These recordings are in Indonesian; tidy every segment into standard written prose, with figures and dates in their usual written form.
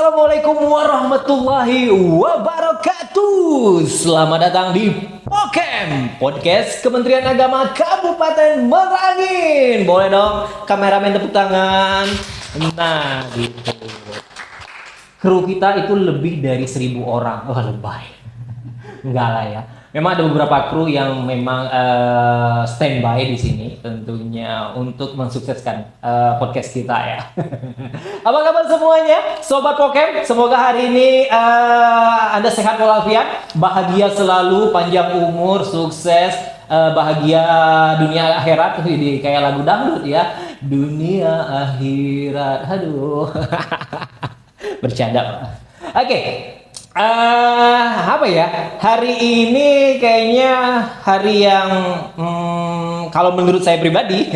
Assalamualaikum warahmatullahi wabarakatuh. Selamat datang di Pokem, podcast Kementerian Agama Kabupaten Merangin. Boleh dong kameramen tepuk tangan. Nah gitu. Kru kita itu lebih dari 1.000 orang. Wah lebay. Enggak lah ya. Memang ada beberapa kru yang memang standby di sini tentunya untuk mensukseskan podcast kita ya. Apa kabar semuanya, Sobat Pokem? Semoga hari ini Anda sehat walafiat, bahagia selalu, panjang umur, sukses, bahagia dunia akhirat. Ini kayak lagu dangdut ya. Dunia akhirat. Aduh. Bercanda. Oke. Apa ya? Hari ini kayaknya hari yang kalau menurut saya pribadi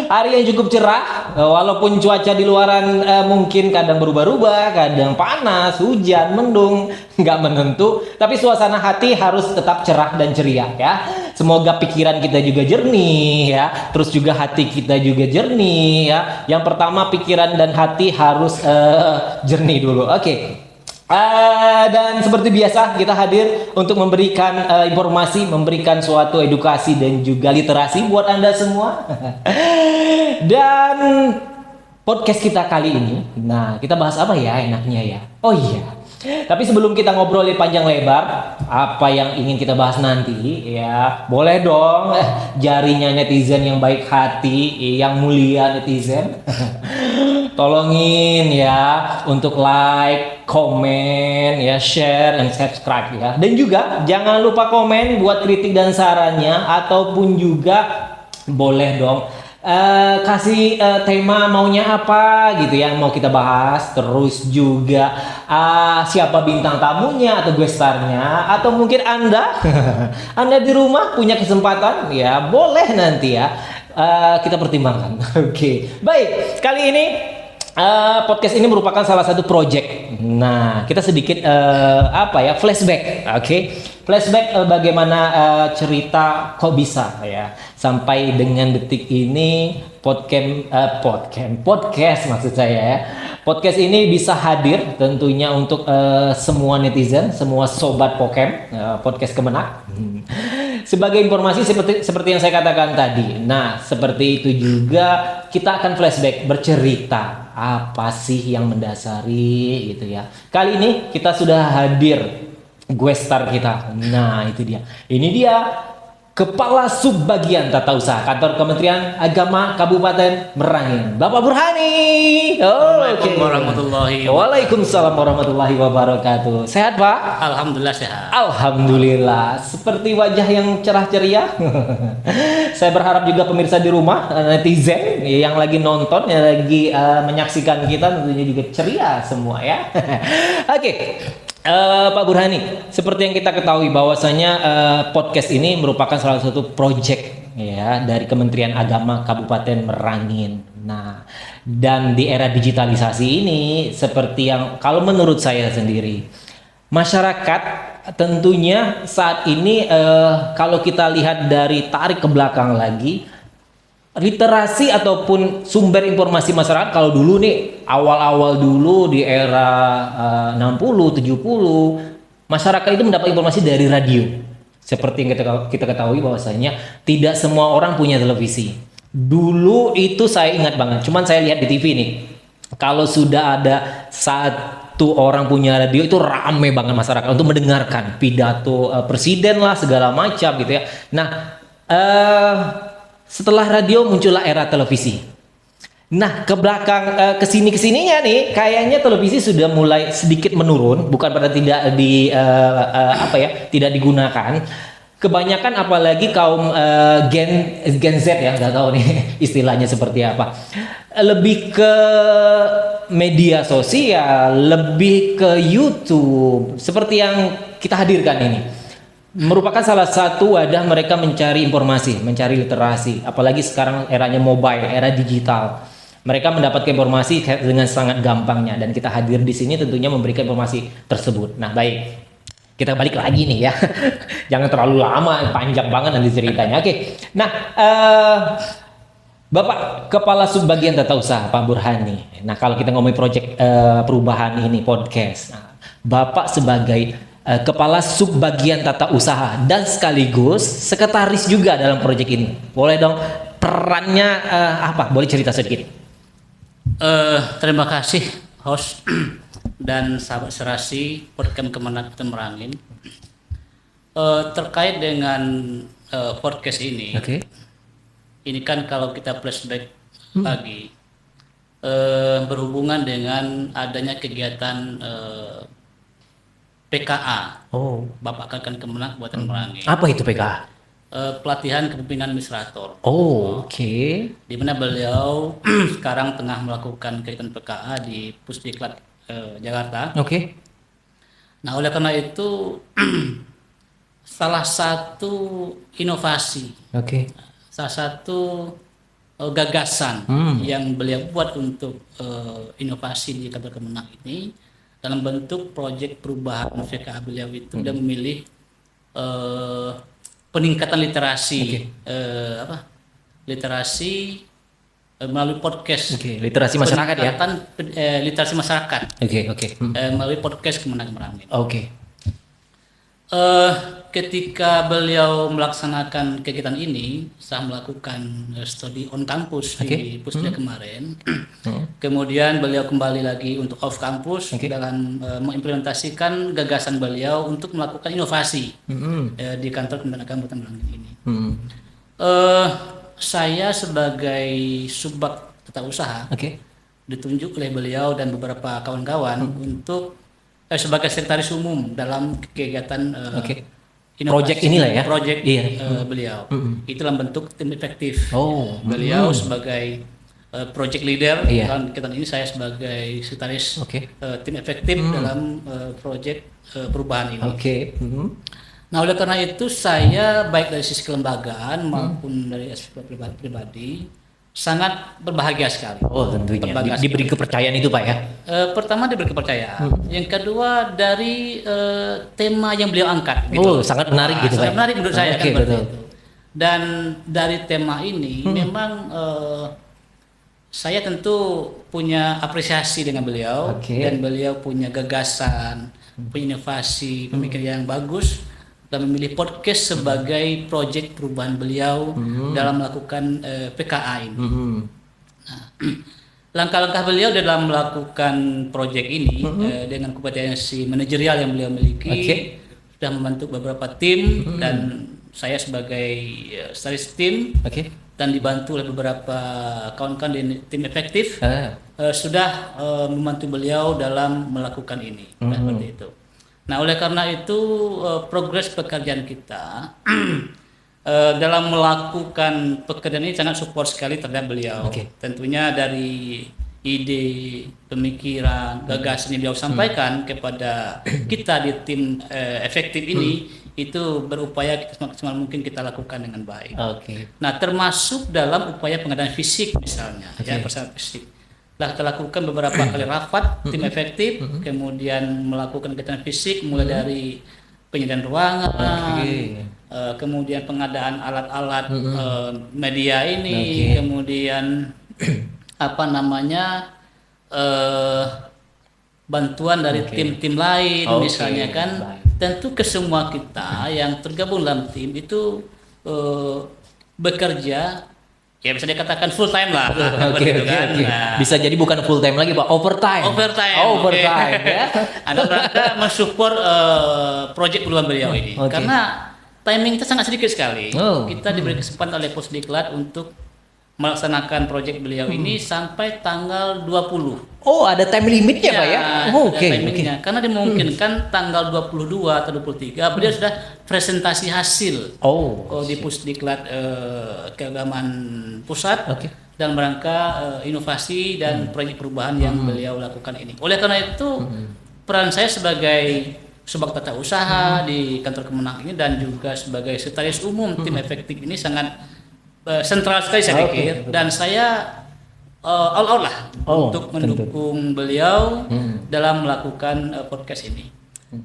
hari yang cukup cerah, walaupun cuaca di luaran mungkin kadang berubah-ubah, kadang panas, hujan, mendung, nggak menentu, tapi suasana hati harus tetap cerah dan ceria ya. Semoga pikiran kita juga jernih ya, terus juga hati kita juga jernih ya. Yang pertama pikiran dan hati harus jernih dulu. Oke. Dan seperti biasa kita hadir untuk memberikan informasi, memberikan suatu edukasi dan juga literasi buat Anda semua. Dan podcast kita kali ini, nah kita bahas apa ya enaknya ya? Oh iya. Tapi sebelum kita ngobrolin panjang lebar apa yang ingin kita bahas nanti ya, boleh dong jarinya netizen yang baik hati, yang mulia netizen. Tolongin ya untuk like, komen, ya share, dan subscribe ya. Dan juga jangan lupa komen buat kritik dan sarannya, ataupun juga boleh dong kasih tema maunya apa gitu yang mau kita bahas. Terus juga siapa bintang tamunya atau guest starnya, atau mungkin Anda Anda di rumah punya kesempatan ya, boleh nanti ya kita pertimbangkan. Oke. Baik, kali ini podcast ini merupakan salah satu project. Nah, kita sedikit flashback, oke? Flashback bagaimana cerita kok bisa ya sampai dengan detik ini podcast maksud saya ya. Podcast ini bisa hadir tentunya untuk semua netizen, semua sobat Pokem, podcast Kemenak. Sebagai informasi seperti yang saya katakan tadi. Nah, seperti itu juga kita akan flashback, bercerita apa sih yang mendasari gitu ya. Kali ini kita sudah hadir guest star kita. Nah, itu dia. Ini dia Kepala Subbagian Tata Usaha Kantor Kementerian Agama Kabupaten Merangin, Bapak Burhani. Assalamualaikum warahmatullahi wabarakatuh. Waalaikumsalam warahmatullahi wabarakatuh. Sehat, Pak? Alhamdulillah sehat. Alhamdulillah. Seperti wajah yang cerah ceria. Saya berharap juga pemirsa di rumah, netizen yang lagi nonton, yang lagi menyaksikan kita tentunya juga ceria semua ya. Oke. Pak Burhani, seperti yang kita ketahui bahwasanya podcast ini merupakan salah satu project ya dari Kementerian Agama Kabupaten Merangin. Nah, dan di era digitalisasi ini seperti yang kalau menurut saya sendiri, masyarakat tentunya saat ini kalau kita lihat dari tarik ke belakang lagi, literasi ataupun sumber informasi masyarakat kalau dulu nih awal-awal dulu di era 60 70 masyarakat itu mendapat informasi dari radio. Seperti yang kita ketahui bahwasanya tidak semua orang punya televisi. Dulu itu saya ingat banget, cuman saya lihat di TV nih. Kalau sudah ada satu orang punya radio itu rame banget masyarakat untuk mendengarkan pidato presiden lah segala macam gitu ya. Nah, setelah radio muncullah era televisi. Nah, ke belakang kesininya nih, kayaknya televisi sudah mulai sedikit menurun, bukan pada tidak tidak digunakan. Kebanyakan apalagi kaum Gen Z ya, nggak tahu nih istilahnya seperti apa. Lebih ke media sosial, lebih ke YouTube, seperti yang kita hadirkan ini. Merupakan salah satu wadah mereka mencari informasi, mencari literasi. Apalagi sekarang eranya mobile, era digital. Mereka mendapatkan informasi dengan sangat gampangnya, dan kita hadir di sini tentunya memberikan informasi tersebut. Nah, baik. Kita balik lagi nih ya. Jangan terlalu lama, panjang banget nanti ceritanya. Oke. Nah, Bapak Kepala Subbagian Tata Usaha Pak Burhani. Nah, kalau kita ngomongin proyek perubahan ini podcast, nah, Bapak sebagai Kepala Subbagian Tata Usaha dan sekaligus sekretaris juga dalam proyek ini. Boleh dong perannya apa? Boleh cerita sedikit? Terima kasih host dan sahabat serasi podcast Kemenang Merangin. Terkait dengan podcast ini. Oke. Ini kan kalau kita flashback lagi berhubungan dengan adanya kegiatan PKA. Oh. Bapak Kakan Kemenak Kabupaten Merangin. Apa itu PKA? Pelatihan kepemimpinan administrator. Oh, oke. Di mana beliau sekarang tengah melakukan kegiatan PKA di Pusdiklat Jakarta. Oke. Nah, oleh karena itu salah satu inovasi, salah satu gagasan yang beliau buat untuk inovasi di kantor Kemenak ini dalam bentuk proyek perubahan VKA beliau itu dan memilih peningkatan literasi literasi melalui podcast. Literasi masyarakat ya. Literasi masyarakat. Melalui podcast Kemenang Merangin. Ketika beliau melaksanakan kegiatan ini, saya melakukan studi on campus di Pusdek kemarin. Kemudian beliau kembali lagi untuk off campus dalam mengimplementasikan gagasan beliau untuk melakukan inovasi di kantor Kemenang Kabupaten Merangin ini. Saya sebagai Subbag Tata Usaha ditunjuk oleh beliau dan beberapa kawan-kawan untuk sebagai sekretaris umum dalam kegiatan proyek inilah ya. Proyek beliau. Itu dalam bentuk tim efektif. Beliau sebagai project leader dalam kegiatan ini, saya sebagai sekretaris tim efektif dalam proyek perubahan ini. Nah, oleh karena itu saya baik dari sisi kelembagaan maupun dari aspek pribadi sangat berbahagia sekali. Tentunya. Diberi kepercayaan itu Pak ya? Pertama diberi kepercayaan. Yang kedua dari tema yang beliau angkat. Sangat menarik gitu Pak. Sangat menarik menurut saya kan betul. Dan dari tema ini memang saya tentu punya apresiasi dengan beliau dan beliau punya gagasan, punya inovasi, pemikiran yang bagus dan memilih podcast sebagai proyek perubahan beliau dalam melakukan PKA ini. Nah, langkah-langkah beliau dalam melakukan proyek ini dengan kompetensi manajerial yang beliau miliki sudah membentuk beberapa tim dan saya sebagai sekretaris tim dan dibantu oleh beberapa kawan-kawan di tim efektif sudah membantu beliau dalam melakukan ini. Seperti itu. Nah, oleh karena itu progres pekerjaan kita dalam melakukan pekerjaan ini sangat support sekali terhadap beliau. Tentunya dari ide, pemikiran, gagasan yang beliau sampaikan kepada kita di tim efektif ini itu berupaya semaksimal mungkin kita lakukan dengan baik. Nah, termasuk dalam upaya pengadaan fisik misalnya, persyaratan fisik. Kita lakukan beberapa kali rapat tim efektif, kemudian melakukan kegiatan fisik mulai dari penyediaan ruangan, kemudian pengadaan alat-alat media ini, kemudian bantuan dari tim-tim lain misalnya kan. Tentu kesemua kita yang tergabung dalam tim itu bekerja. Ya bisa dikatakan full time lah. Nah, bisa jadi bukan full time lagi Pak, overtime ya. Ada rangka mensupport proyek perubahan beliau ini. Karena timing kita sangat sedikit sekali. Kita diberi kesempatan oleh Pusdiklat untuk melaksanakan proyek beliau ini sampai tanggal 20. Ada time limitnya Pak ya? Karena dimungkinkan tanggal 22 atau 23 beliau sudah presentasi hasil di Pusdiklat Keagamaan Pusat dalam rangka inovasi dan proyek perubahan yang beliau lakukan ini. Oleh karena itu peran saya sebagai Subbag Tata Usaha di kantor Kemenang ini dan juga sebagai sekretaris umum tim efektif ini sangat sentral sekali saya pikir dan saya all out lah untuk mendukung beliau dalam melakukan podcast ini.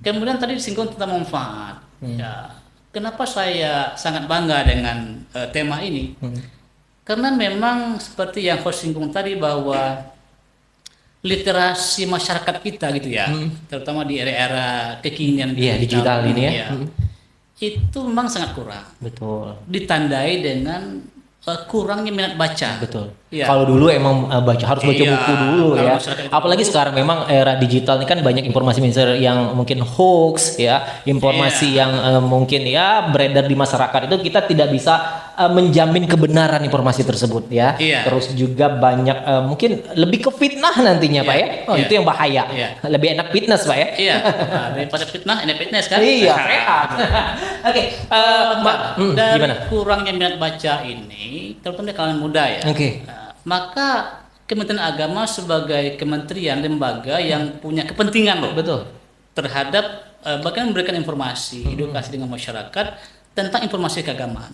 Kemudian tadi disinggung tentang manfaat. Ya, kenapa saya sangat bangga dengan tema ini? Karena memang seperti yang host singgung tadi bahwa literasi masyarakat kita gitu ya, terutama di era-era kekinian digital ini ya, itu memang sangat kurang. Betul. Ditandai dengan kurangnya minat baca. Betul. Ya. Kalau dulu emang harus baca buku dulu ya. Apalagi sekarang memang era digital ini kan banyak informasi yang mungkin hoax ya, informasi yang mungkin ya beredar di masyarakat, itu kita tidak bisa menjamin kebenaran informasi tersebut ya. Terus juga banyak mungkin lebih ke fitnah nantinya Pak ya. Itu yang bahaya. Lebih enak fitness Pak ya. Iya. Daripada fitnah enak fitness kan. Iya, sehat. Oke, dan gimana? Kurangnya minat baca ini terutama di kalangan muda ya. Maka Kementerian Agama sebagai kementerian lembaga yang punya kepentingan loh. Betul. Terhadap bahkan memberikan informasi, edukasi dengan masyarakat tentang informasi keagamaan.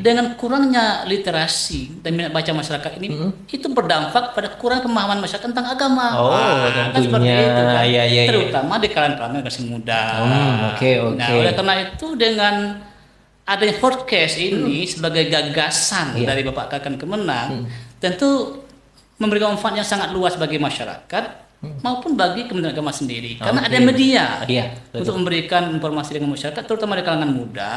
Dengan kurangnya literasi dan minat baca masyarakat ini, itu berdampak pada kurang pemahaman masyarakat tentang agama. Tentunya. Kan seperti itu kan. Ya. Terutama di kalangan generasi muda. Nah, oleh karena itu dengan adanya podcast ini sebagai gagasan dari Bapak Kakan Kemenang, tentu memberikan manfaat yang sangat luas bagi masyarakat maupun bagi Kementerian Agama sendiri, karena ada media untuk memberikan informasi dengan masyarakat, terutama di kalangan muda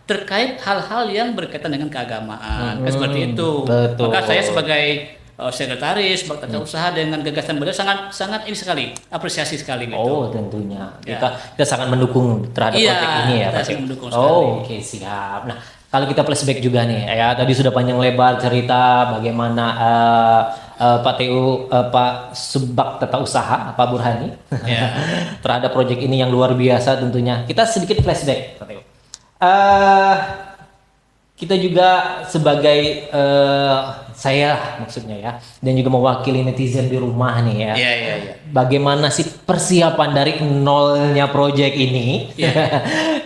terkait hal-hal yang berkaitan dengan keagamaan. Seperti itu. Maka saya sebagai sekretaris tata usaha dengan gagasan beliau sangat ini sekali, apresiasi sekali gitu. Tentunya kita sangat mendukung terhadap proyek ini ya Pak. Oke, siap. Nah, kalau kita flashback juga nih ya, tadi sudah panjang lebar cerita bagaimana Pak TU, Pak Subak Tata Usaha, Pak Burhani terhadap proyek ini yang luar biasa tentunya. Kita sedikit flashback Pak TU. Kita juga sebagai saya maksudnya ya, dan juga mewakili netizen di rumah nih ya. Bagaimana sih persiapan dari nolnya proyek ini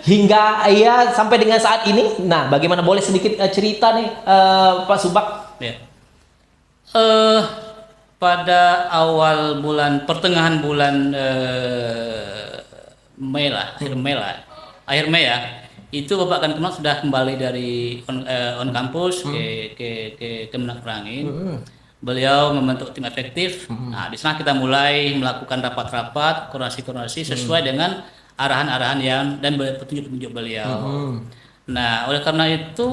hingga ya sampai dengan saat ini? Nah, bagaimana, boleh sedikit cerita nih Pak Subak? Pada awal pertengahan bulan akhir Mei ya, itu Bapak Kakan Kemenang sudah kembali dari on campus ke Kemenang Perangin. Beliau membentuk tim efektif. Nah, di sana kita mulai melakukan rapat-rapat, koordinasi sesuai dengan arahan-arahan dan petunjuk-petunjuk beliau. Nah, oleh karena itu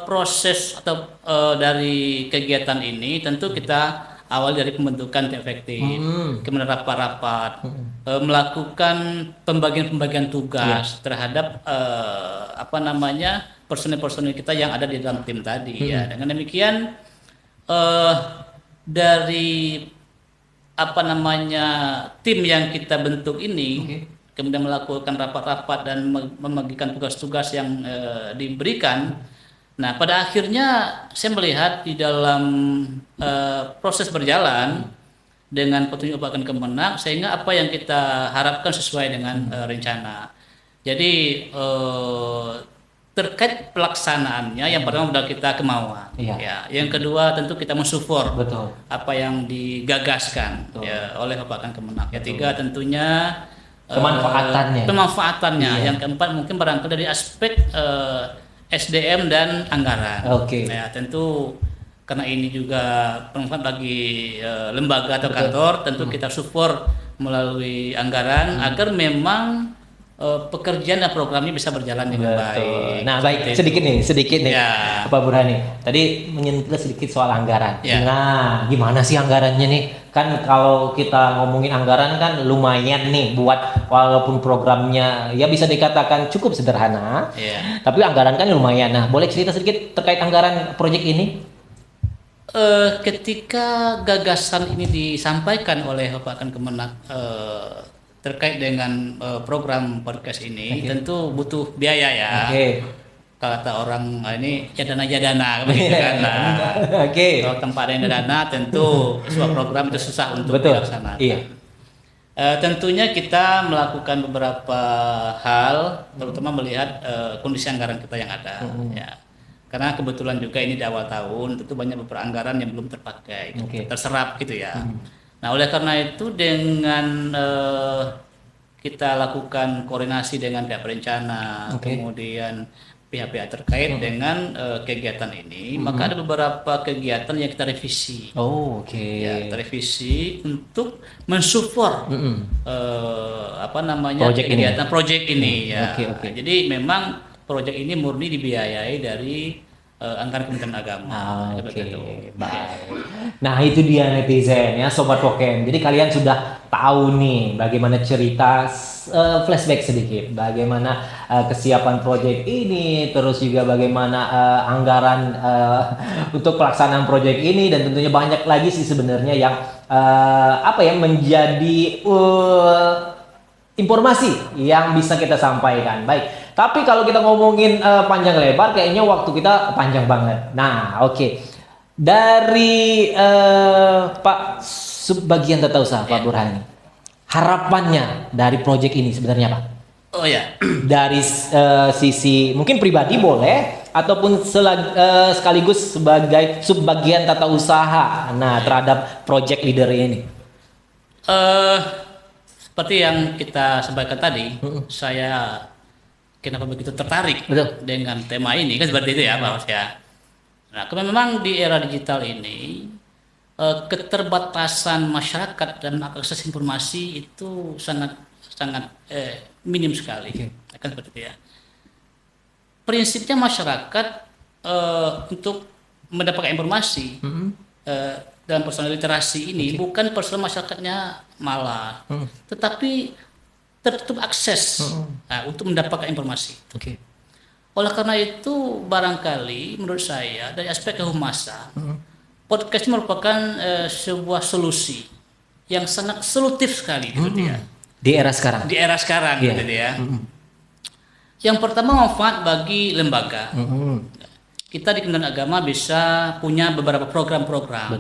proses atau dari kegiatan ini tentu kita awal dari pembentukan tim efektif, kemudian rapat-rapat, melakukan pembagian tugas terhadap personil-personil kita yang ada di dalam tim tadi ya. Dengan demikian dari tim yang kita bentuk ini kemudian melakukan rapat-rapat dan membagikan tugas-tugas yang diberikan. Nah, pada akhirnya saya melihat di dalam proses berjalan dengan petunjuk Bapak Kakan Kemenang, sehingga apa yang kita harapkan sesuai dengan rencana. Jadi terkait pelaksanaannya, yang pertama modal kita kemauan. Ya, yang kedua tentu kita mensupport apa yang digagaskan oleh Bapak Kakan Kemenang. Yang ketiga tentunya pemanfaatannya. Yang keempat mungkin barangkali dari aspek SDM dan anggaran. Ya, tentu karena ini juga bermanfaat bagi lembaga atau kantor, tentu kita support melalui anggaran agar memang pekerjaan dan programnya bisa berjalan dengan baik. Nah, baik, sedikit nih Pak Burhani. Tadi menyentuh sedikit soal anggaran. Nah, gimana sih anggarannya nih? Kan kalau kita ngomongin anggaran kan lumayan nih buat, walaupun programnya ya bisa dikatakan cukup sederhana. Tapi anggaran kan lumayan. Nah, boleh cerita sedikit terkait anggaran proyek ini? Ketika gagasan ini disampaikan oleh Bapak Kakan Kemenang terkait dengan program podcast ini, tentu butuh biaya ya. Kata orang ini jadana begitu kan. Kalau tempat ada dana, tentu sebuah program itu susah untuk dilaksanakan. Tentunya kita melakukan beberapa hal, terutama melihat kondisi anggaran kita yang ada. Karena kebetulan juga ini di awal tahun, tentu banyak beberapa anggaran yang belum terpakai, terserap gitu ya. Nah, oleh karena itu dengan kita lakukan koordinasi dengan pihak perencana, kemudian pihak-pihak terkait dengan kegiatan ini, maka ada beberapa kegiatan yang kita revisi. Oh, oke. Ya, kita revisi untuk mensupport apa namanya kegiatan proyek ini ya. Oke. Jadi memang proyek ini murni dibiayai dari anggaran Kementerian Agama. Oke, baik. Nah itu dia netizen ya, Sobat Pokem. Jadi kalian sudah tahu nih bagaimana cerita flashback sedikit, bagaimana kesiapan proyek ini, terus juga bagaimana anggaran untuk pelaksanaan proyek ini, dan tentunya banyak lagi sih sebenarnya yang menjadi informasi yang bisa kita sampaikan. Baik. Tapi kalau kita ngomongin panjang lebar, kayaknya waktu kita panjang banget. Nah, oke. Dari Pak Subbagian Tata Usaha, Pak Burhani, harapannya dari proyek ini sebenarnya apa? Oh ya. Dari sisi mungkin pribadi boleh, ataupun sekaligus sebagai subbagian tata usaha. Nah, terhadap proyek leader ini. Seperti yang kita sampaikan tadi, saya kenapa begitu tertarik dengan tema ini kan seperti itu ya Pak Mas ya. Nah, karena memang di era digital ini keterbatasan masyarakat dan akses informasi itu sangat minim sekali. Kan seperti itu ya. Prinsipnya masyarakat untuk mendapatkan informasi dalam persoalan literasi ini bukan persoalan masyarakatnya malah, tetapi tertutup akses untuk mendapatkan informasi. Oleh karena itu barangkali menurut saya dari aspek kehumasan, podcast merupakan sebuah solusi yang sangat solutif sekali gitu ya. Di era sekarang. Di era sekarang gitu ya. Yang pertama manfaat bagi lembaga. Kita di Kementerian Agama bisa punya beberapa program-program,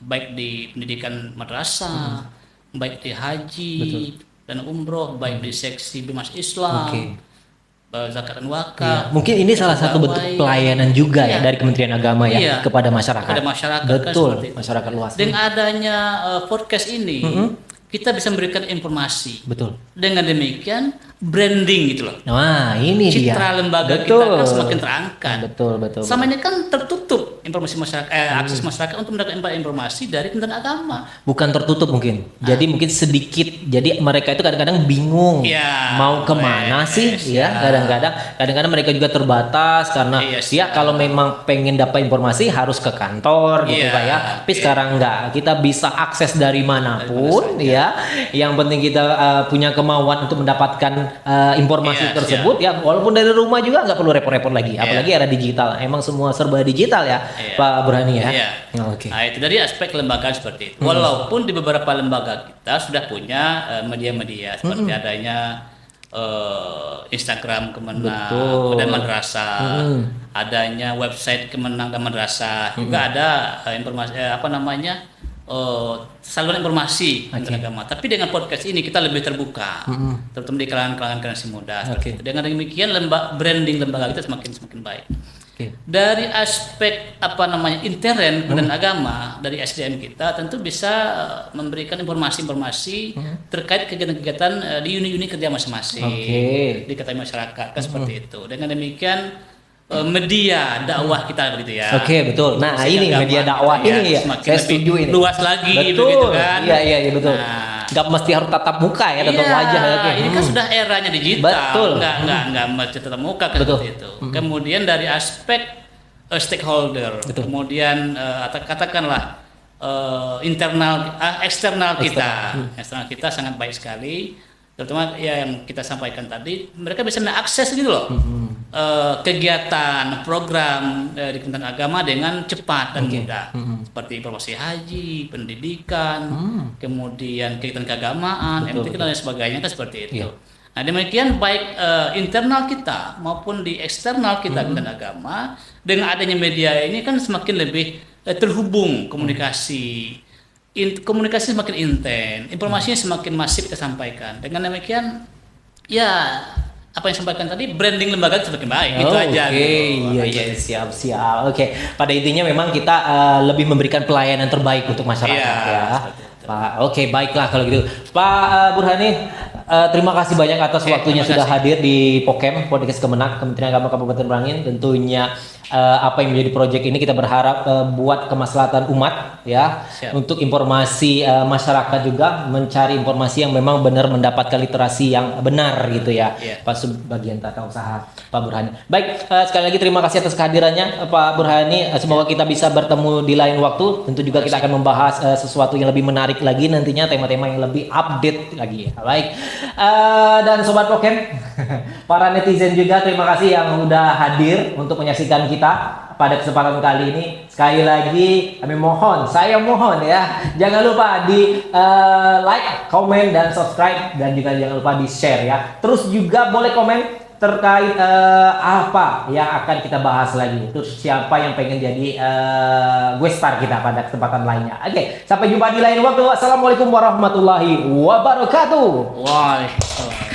baik di pendidikan madrasah, baik di haji dan umroh, baik di seksi Bimas Islam, zakat dan wakaf. Mungkin ini salah satu bentuk pelayanan juga ya dari Kementerian Agama ya kepada masyarakat. Kepada masyarakat. Betul, kan masyarakat luas. Dengan adanya podcast ini, kita bisa memberikan informasi. Betul. Dengan demikian branding gitu loh. Wah, ini dia. Citra lembaga kita kan semakin terangkat. Betul. Sama ini kan tertutup informasi masyarakat, akses masyarakat untuk mendapatkan informasi dari Kementerian Agama. Bukan tertutup mungkin. Jadi mungkin sedikit. Jadi mereka itu kadang-kadang bingung mau kemana sih, ya. Kadang-kadang mereka juga terbatas karena kalau memang pengen dapat informasi harus ke kantor gitu Pak ya. Tapi sekarang enggak. Kita bisa akses dari manapun ya. Yang penting kita punya kemauan untuk mendapatkan informasi tersebut ya, walaupun dari rumah juga nggak perlu repot-repot lagi, apalagi era digital, emang semua serba digital ya Pak Burhani ya. Nah itu dari aspek lembaga seperti itu. Walaupun di beberapa lembaga kita sudah punya media-media seperti adanya Instagram Kemenang dan Madrasah, adanya website Kemenang dan Madrasah, juga ada informasi saluran informasi tentang agama. Tapi dengan podcast ini kita lebih terbuka, terutama di kalangan generasi muda. Dengan demikian branding lembaga kita semakin baik. Dari aspek intern dan agama dari SDM kita tentu bisa memberikan informasi-informasi terkait kegiatan-kegiatan di unit-unit kerja masing-masing, di kota masyarakat kan seperti itu. Dengan demikian media dakwah kita begitu ya. Betul. Nah, ini media dakwah ini ya. Saya setuju ini. Luas lagi begitu kan. Iya betul. Nggak mesti harus tatap muka ya, tatap wajah ya. Ini kan sudah eranya digital. Enggak mesti tatap muka kan seperti itu. Kemudian dari aspek stakeholder, kemudian katakanlah eksternal kita sangat baik sekali. Terutama yang kita sampaikan tadi, mereka bisa mengakses gitu loh kegiatan program di Kementerian Agama dengan cepat dan mudah, seperti informasi haji, pendidikan, kemudian kegiatan keagamaan, MTQ dan lain sebagainya kan seperti itu. Nah demikian baik internal kita maupun di eksternal kita Kementerian Agama, dengan adanya media ini kan semakin lebih terhubung komunikasi semakin intens, informasinya semakin masif kita sampaikan. Dengan demikian, ya apa yang sampaikan tadi, branding lembaga semakin baik. Itu aja. Iya, siap. Pada intinya memang kita lebih memberikan pelayanan terbaik untuk masyarakat ya. Pak, baiklah kalau gitu. Pak Burhani, Terima kasih banyak atas waktunya terima sudah kasih. hadir di Pokem Podcast Kemenak Kementerian Agama Kabupaten Merangin. Tentunya apa yang menjadi proyek ini kita berharap buat kemaslahatan umat ya. Siap. Untuk informasi masyarakat juga mencari informasi yang memang benar mendapatkan literasi yang benar gitu ya. Iya. Pak Subbagian Tata Usaha Pak Burhani. Baik, sekali lagi terima kasih atas kehadirannya Pak Burhani. Semoga kita bisa bertemu di lain waktu. Tentu juga kita akan membahas sesuatu yang lebih menarik lagi nantinya, tema-tema yang lebih update lagi. Baik. Dan Sobat Pokem, para netizen juga terima kasih yang udah hadir untuk menyaksikan kita pada kesempatan kali ini. Sekali lagi saya mohon ya, jangan lupa di like, komen, dan subscribe, dan juga jangan lupa di share ya. Terus juga boleh komen terkait apa yang akan kita bahas lagi. Terus siapa yang pengen jadi guest star kita pada kesempatan lainnya. Oke, sampai jumpa di lain waktu. Assalamualaikum warahmatullahi wabarakatuh. Waalaikumsalam.